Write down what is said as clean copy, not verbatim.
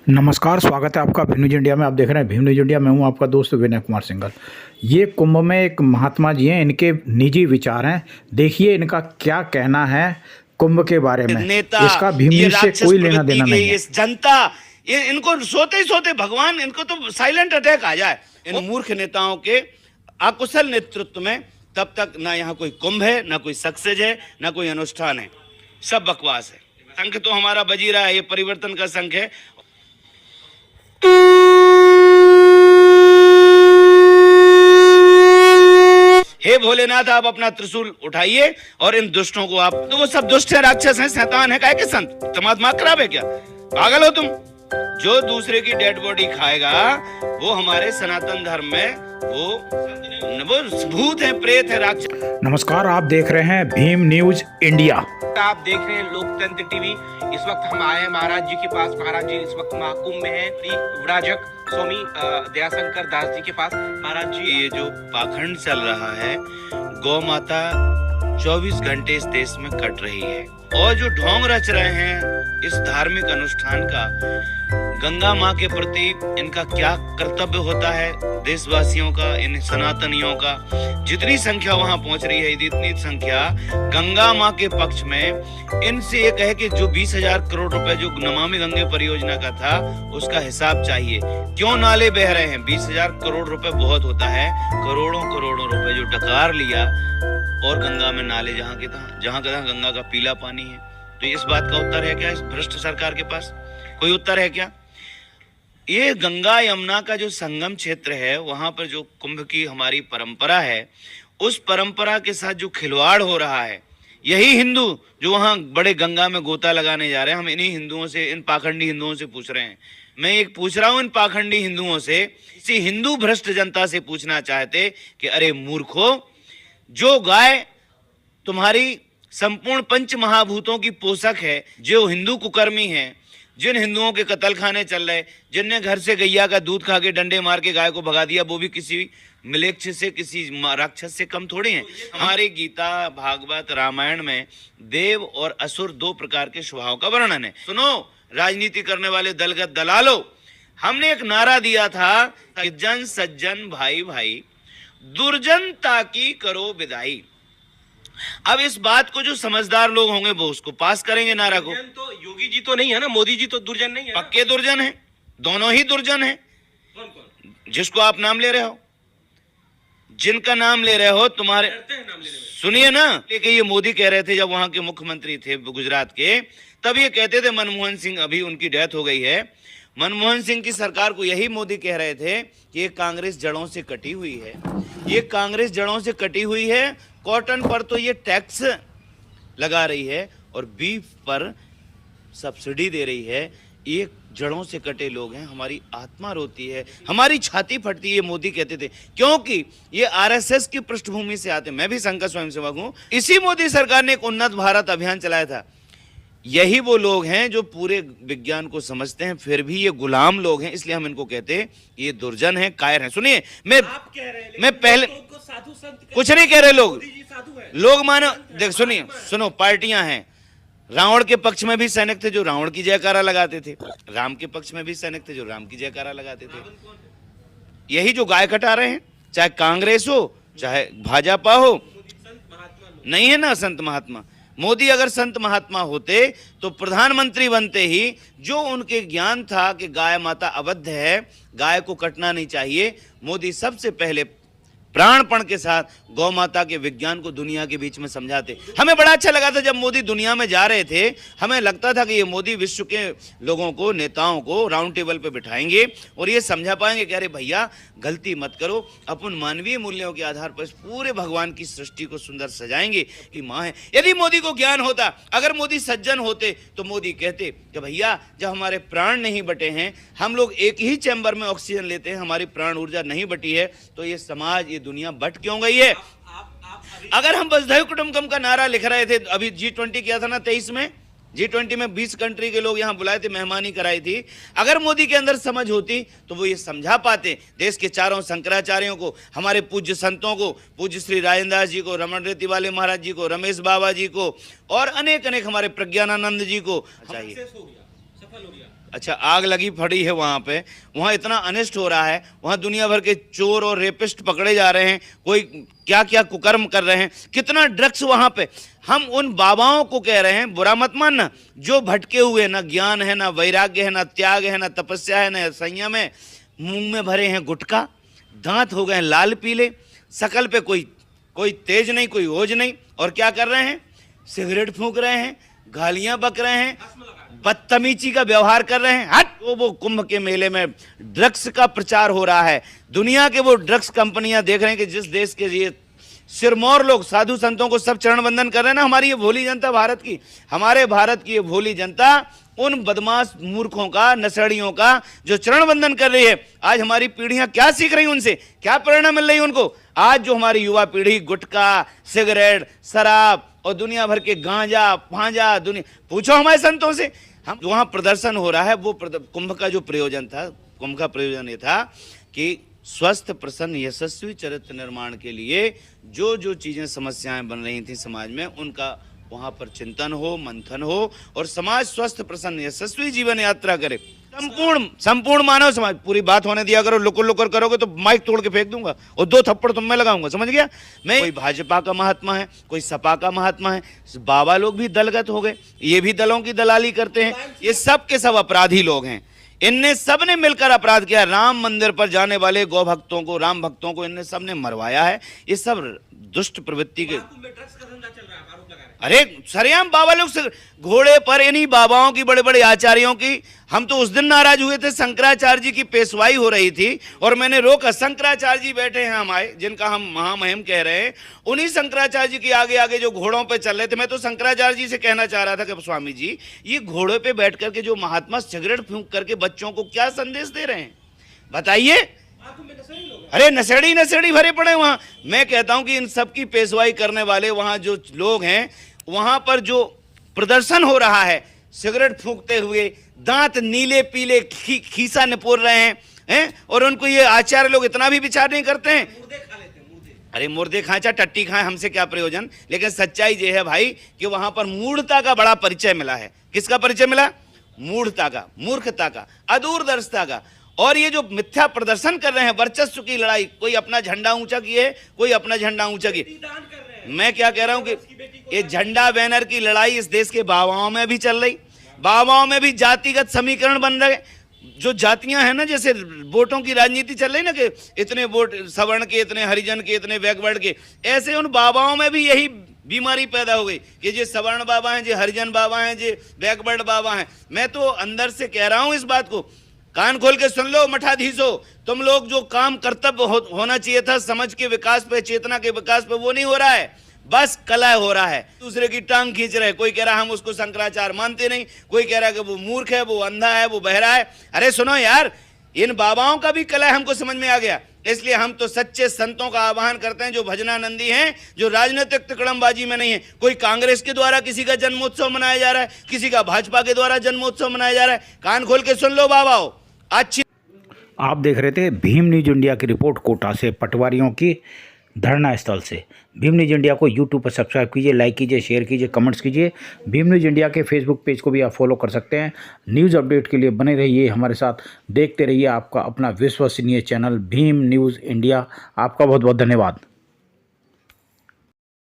नमस्कार, स्वागत है आपका भीम न्यूज इंडिया में। आप देख रहे हैं भीम न्यूज इंडिया। मैं हूं आपका दोस्त विनय कुमार सिंघल। ये कुंभ में एक महात्मा जी हैं, इनके निजी विचार हैं। देखिए इनका क्या कहना है कुंभ के बारे में। नेता इसका भीम न्यूज से कोई लेना देना नहीं है। इस जनता इनको सोते ही सोते भगवान इनको तो साइलेंट अटैक आ जाए इन मूर्ख नेताओं के अकुशल नेतृत्व में, तब तक ना यहाँ कोई कुंभ है, ना कोई सक्सेस है, ना कोई अनुष्ठान है। सब बकवास है। शंख तो हमारा बजी रहा है, ये परिवर्तन का शंख है। हे भोलेनाथ, आप अपना त्रिशूल उठाइए और इन दुष्टों को आप, तो वो सब दुष्ट है, राक्षस हैं, शैतान है, काहे के संत? दिमाग खराब है क्या? पागल हो तुम? जो दूसरे की डेड बॉडी खाएगा वो हमारे सनातन धर्म में वो भूत है, प्रेत है, राक्षस। नमस्कार, आप देख रहे हैं भीम न्यूज इंडिया। आप देख रहे हैं लोकतंत्र टीवी। इस वक्त हम आए हैं महाराज जी के पास। महाराज जी इस वक्त महाकुंभ में हैं, श्री विराजक स्वामी दयाशंकर दास जी के पास। महाराज जी, ये जो पाखंड चल रहा है, गौ माता 24 घंटे इस देश में कट रही है, और जो ढोंग रच रहे हैं इस धार्मिक अनुष्ठान का, गंगा माँ के प्रति इनका क्या कर्तव्य होता है, देशवासियों का, इन सनातनियों का, जितनी संख्या वहां पहुंच रही है, इतनी संख्या गंगा माँ के पक्ष में। इनसे ये कहे कि जो 20,000 करोड़ रुपए जो नमामि गंगे परियोजना का था उसका हिसाब चाहिए। क्यों नाले बह रहे हैं? 20,000 करोड़ रुपए बहुत होता है, करोड़ों करोड़ों रुपए जो डकार लिया, और गंगा में नाले जहाँ गंगा का पीला पानी है। तो इस बात का उत्तर है क्या इस भ्रष्ट सरकार के पास? कोई उत्तर है क्या? ये गंगा यमुना का जो संगम क्षेत्र है, वहां पर जो कुंभ की हमारी परंपरा है, उस परंपरा के साथ जो खिलवाड़ हो रहा है, यही हिंदू जो वहां बड़े गंगा में गोता लगाने जा रहे हैं, हम इन्हीं हिंदुओं से, इन पाखंडी हिंदुओं से पूछ रहे हैं। मैं एक पूछ रहा हूं इन पाखंडी हिंदुओं से, इसी हिंदू भ्रष्ट जनता से पूछना चाहते कि अरे मूर्खो, जो गाय तुम्हारी संपूर्ण पंच महाभूतों की पोषक है, जो हिंदू कुकर्मी है, जिन हिंदुओं के कत्ल खाने चल रहे, जिनने घर से गैया का दूध खा के डंडे मार के गाय को भगा दिया, वो भी किसी मिलेच्छ से, किसी राक्षस से कम थोड़ी हैं। हमारी गीता, भागवत, रामायण में देव और असुर दो प्रकार के स्वभाव का वर्णन है। सुनो राजनीति करने वाले दलगत दलालो, हमने एक नारा दिया था कि जन सज्जन भाई भाई, दुर्जनता की करो विदाई। अब इस बात को जो समझदार लोग होंगे वो उसको पास करेंगे नारा को। तो योगी जी तो नहीं है ना, मोदी जी तो दुर्जन नहीं है। पक्के दुर्जन है, दोनों ही दुर्जन है। जिसको आप नाम ले रहे हो, जिनका नाम ले रहे हो, तुम्हारे सुनिए ना, लेकिन ये मोदी कह रहे थे जब वहां के मुख्यमंत्री थे गुजरात के, तब ये कहते थे, मनमोहन सिंह, अभी उनकी डेथ हो गई है, मनमोहन सिंह की सरकार को यही मोदी कह रहे थे कि ये कांग्रेस जड़ों से कटी हुई है, ये कांग्रेस जड़ों से कटी हुई है। कॉटन पर तो ये टैक्स लगा रही है और बीफ पर सब्सिडी दे रही है। ये जड़ों से कटे लोग हैं, हमारी आत्मा रोती है, हमारी छाती फटती है, मोदी कहते थे, क्योंकि ये आरएसएस की पृष्ठभूमि से आते। मैं भी संघ का स्वयंसेवक हूं। इसी मोदी सरकार ने एक उन्नत भारत अभियान चलाया था। यही वो लोग हैं जो पूरे विज्ञान को समझते हैं, फिर भी ये गुलाम लोग हैं, इसलिए हम इनको कहते हैं ये दुर्जन हैं, कायर हैं। सुनिए, मैं पहले कुछ नहीं कह रहे, लोग मानो, देख सुनिए, सुनो, पार्टियां हैं। रावण के पक्ष में भी सैनिक थे जो रावण की जयकारा लगाते थे, राम के पक्ष में भी सैनिक थे जो राम की जयकारा लगाते थे। यही जो गाय कटा रहे हैं, चाहे कांग्रेस हो चाहे भाजपा हो, नहीं है ना संत महात्मा। मोदी अगर संत महात्मा होते तो प्रधानमंत्री बनते ही जो उनके ज्ञान था कि गाय माता अवध है, गाय को कटना नहीं चाहिए, मोदी सबसे पहले प्राणपण के साथ गौ माता के विज्ञान को दुनिया के बीच में समझाते। हमें बड़ा अच्छा लगा था जब मोदी दुनिया में जा रहे थे। हमें लगता था कि ये मोदी विश्व के लोगों को, नेताओं को राउंड टेबल पे बिठाएंगे और ये समझा पाएंगे कि अरे भैया गलती मत करो, अपन मानवीय मूल्यों के आधार पर इस पूरे भगवान की सृष्टि को सुंदर सजाएंगे कि माँ है। यदि मोदी को ज्ञान होता, अगर मोदी सज्जन होते, तो मोदी कहते कि भैया जब हमारे प्राण नहीं बटे हैं, हम लोग एक ही चैम्बर में ऑक्सीजन लेते हैं, हमारी प्राण ऊर्जा नहीं बटी है, तो ये समाज, ये दुनिया बट क्यों गई है? अगर हम वसुधैव कुटुंबकम का नारा लिख रहे थे, अभी G20 किया था ना 23 में, G20 में 20 कंट्री के लोग यहाँ बुलाए थे, मेहमानी कराई थी। अगर मोदी के अंदर समझ होती तो वो ये समझा पाते देश के चारों शंकराचार्यों को, हमारे पूज्य संतों को, पूज्य श्री राजेंद्र दास जी को, रमण रेती वाले महाराज जी को, रमेश बाबा जी को, और अनेक अनेक हमारे प्रज्ञानानंद जी को। चाहिए अच्छा, आग लगी पड़ी है वहां पे, वहां इतना अनिष्ट हो रहा है, वहां दुनिया भर के चोर और रेपिस्ट पकड़े जा रहे हैं, कोई क्या क्या कुकर्म कर रहे हैं, कितना ड्रग्स वहां पे। हम उन बाबाओं को कह रहे हैं, बुरा मत मानना, जो भटके हुए, ना ज्ञान है, ना वैराग्य है, ना त्याग है, ना तपस्या है, ना संयम है, मुंह में भरे हैं गुटखा, दांत हो गए लाल पीले, शकल पे कोई तेज नहीं, कोई ओज नहीं, और क्या कर रहे हैं, सिगरेट फूंक रहे हैं, गालियां बक रहे हैं, बदतमीजी का व्यवहार कर रहे हैं। हट, वो कुंभ के मेले में ड्रग्स का प्रचार हो रहा है, दुनिया के वो ड्रग्स कंपनियां देख रहे हैं कि जिस देश के ये सिरमौर लोग साधु संतों को सब चरण वंदन कर रहे हैं ना, हमारी ये भोली जनता भारत की, हमारे भारत की ये भोली जनता उन बदमाश मूर्खों का, नशेड़ियों का जो चरण वंदन कर रही है। आज हमारी पीढ़ियां क्या सीख रही उनसे, क्या प्रेरणा मिल रही है उनको। आज जो हमारी युवा पीढ़ी गुटखा, सिगरेट, शराब और दुनिया भर के गांजा भांजा, दुनिया पूछो हमारे संतों से। हम वहां प्रदर्शन हो रहा है, वो कुंभ का जो प्रयोजन था, कुंभ का प्रयोजन ये था कि स्वस्थ, प्रसन्न, यशस्वी चरित्र निर्माण के लिए जो जो चीजें, समस्याएं बन रही थी समाज में, उनका वहां पर चिंतन हो, मंथन हो, और समाज स्वस्थ, प्रसन्न, यशस्वी जीवन यात्रा करे। संपूर्ण मानव समाज। पूरी बात होने दिया करो, लुकुर लुकुर करोगे तो माइक तोड़ के फेंक दूंगा और 2 थप्पड़ तुम में लगाऊंगा, समझ गया। मैं, कोई भाजपा का महात्मा है, कोई सपा का महात्मा है, बाबा लोग भी दलगत हो गए, ये भी दलों की दलाली करते हैं, ये सब के सब अपराधी लोग हैं। इनने सब ने मिलकर अपराध किया। राम मंदिर पर जाने वाले गौ भक्तों को, राम भक्तों को इनने सब ने मरवाया है। ये सब दुष्ट प्रवृत्ति के, अरे सरेआम बाबा लोग घोड़े पर, इन्हीं बाबाओं की, बड़े बड़े आचार्यों की। हम तो उस दिन नाराज हुए थे, शंकराचार्य जी की पेशवाई हो रही थी और मैंने रोका। शंकराचार्य जी बैठे हैं हमारे, जिनका हम महामहिम कह रहे हैं, उन्हीं शंकराचार्य जी के आगे आगे जो घोड़ों पे चल रहे थे, मैं तो शंकराचार्य जी से कहना चाह रहा था कि स्वामी जी, ये घोड़े पे बैठ करके जो महात्मा सिगरेट फूंक करके बच्चों को क्या संदेश दे रहे हैं, बताइए। अरे नशेड़ी भरे पड़े वहां। मैं कहता हूं कि इन सब की पेशवाई करने वाले वहां जो लोग हैं, वहां पर जो प्रदर्शन हो रहा है, सिगरेट फूंकते हुए, दांत नीले पीले खीसा निपोर रहे हैं, और उनको ये आचार्य लोग इतना भी विचार नहीं करते हैं। अरे मुर्दे खाए चाहे टट्टी खाए, हमसे क्या प्रयोजन। लेकिन सच्चाई ये है भाई कि वहां पर मूढ़ता का बड़ा परिचय मिला है। किसका परिचय मिला? मूढ़ता का, मूर्खता का, अदूरदर्शिता का। और ये जो मिथ्या प्रदर्शन कर रहे हैं, वर्चस्व की लड़ाई, कोई अपना झंडा ऊंचा किए, कोई अपना झंडा ऊंचा किए। मैं क्या कह रहा हूं कि ये झंडा बैनर की लड़ाई इस देश के बाबाओं में भी चल रही, बाबाओं में भी जातिगत समीकरण बन रहे। जो जातियां हैं ना, जैसे वोटों की राजनीति चल रही ना, कि इतने वोट सवर्ण के, इतने हरिजन के, इतने बैकवर्ड के, ऐसे उन बाबाओं में भी यही बीमारी पैदा हो गई कि ये सवर्ण बाबा हैं, ये हरिजन बाबा हैं, ये बैकवर्ड बाबा हैं। मैं तो अंदर से कह रहा हूं इस बात को, कान खोल के सुन लो मठाधीशों, तुम लोग जो काम कर्तव्य होना चाहिए था समझ के विकास पे, चेतना के विकास पे, वो नहीं हो रहा है, बस कलह हो रहा है। दूसरे की टांग खींच रहे, कोई कह रहा हम उसको शंकराचार्य मानते नहीं, कोई कह रहा है कि वो मूर्ख है, वो अंधा है, वो बहरा है। अरे सुनो यार, इन बाबाओं का भी कलह हमको समझ में आ गया। इसलिए हम तो सच्चे संतों का आह्वान करते हैं, जो भजनानंदी हैं, जो राजनीतिक तिकड़मबाजी में नहीं है। कोई कांग्रेस के द्वारा किसी का जन्मोत्सव मनाया जा रहा है, किसी का भाजपा के द्वारा जन्मोत्सव मनाया जा रहा है, कान खोल के सुन लो बाबाओ। अच्छी आप देख रहे थे भीम न्यूज इंडिया की रिपोर्ट कोटा से, पटवारियों की धरना स्थल से। भीम न्यूज इंडिया को यूट्यूब पर सब्सक्राइब कीजिए, लाइक कीजिए, शेयर कीजिए, कमेंट्स कीजिए। भीम न्यूज इंडिया के फेसबुक पेज को भी आप फॉलो कर सकते हैं। न्यूज़ अपडेट के लिए बने रहिए हमारे साथ, देखते रहिए आपका अपना विश्वसनीय चैनल भीम न्यूज़ इंडिया। आपका बहुत बहुत धन्यवाद।